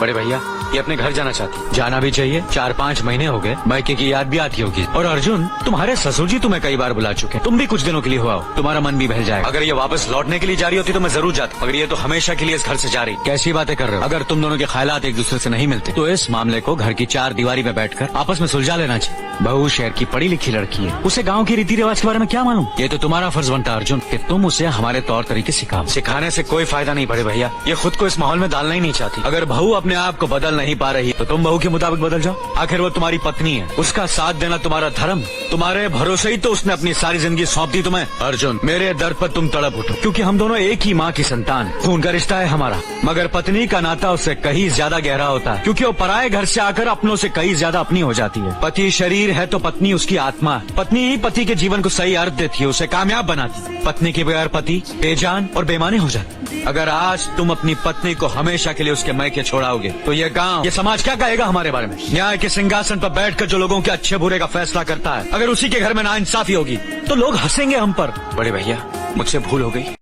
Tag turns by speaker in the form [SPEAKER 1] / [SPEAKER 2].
[SPEAKER 1] बड़े भैया ये अपने घर जाना चाहती। जाना भी चाहिए, 4-5 महीने हो गए, मायके की याद भी आती होगी। और अर्जुन, तुम्हारे ससुर जी तुम्हें कई बार बुला चुके, तुम भी कुछ दिनों के लिए हुआ हो, तुम्हारा मन भी बहल जाएगा। अगर ये वापस लौटने के लिए जा रही होती तो मैं जरूर जाता, मगर ये तो हमेशा के लिए इस घर से जा रही। कैसी बातें कर रहे हो? अगर तुम दोनों के ख्यालात एक दूसरे से नहीं मिलते तो इस मामले को घर की 4 दीवारी में बैठकर आपस में सुलझा लेना चाहिए। बहू शहर की पढ़ी लिखी लड़की है, उसे गाँव के रीति रिवाज के बारे में क्या मालूम। ये तो तुम्हारा फर्ज बनता अर्जुन कि तुम उसे हमारे तौर तरीके सिखाओ। सिखाने से कोई फायदा नहीं बड़े भैया, ये खुद को इस माहौल में डालना ही नहीं चाहती। अगर बहू अपने आप को बदल नहीं पा रही तो तुम बहू के मुताबिक बदल जाओ। आखिर वो तुम्हारी पत्नी है, उसका साथ देना तुम्हारा धर्म। तुम्हारे भरोसे ही तो उसने अपनी सारी जिंदगी सौंप दी तुम्हें। अर्जुन, मेरे दर्द पर तुम तड़प उठो, क्योंकि हम दोनों एक ही माँ की संतान, खून का रिश्ता है हमारा। मगर पत्नी का नाता उससे कहीं ज्यादा गहरा होता है, क्योंकि वो पराये घर से आकर अपनों से कहीं ज्यादा अपनी हो जाती है। पति शरीर है तो पत्नी उसकी आत्मा है। पत्नी ही पति के जीवन को सही अर्थ देती है, उसे कामयाब बनाती है। पत्नी के बगैर पति बेजान और बेईमानी हो जाती। अगर आज तुम अपनी पत्नी को हमेशा के लिए उसके मैके छोड़ाओगे तो ये गांव, ये समाज क्या कहेगा हमारे बारे में? न्याय के सिंहासन पर बैठकर जो लोगों के अच्छे बुरे का फैसला करता है, अगर उसी के घर में नाइंसाफी होगी तो लोग हंसेंगे हम पर। बड़े भैया, मुझसे भूल हो गई।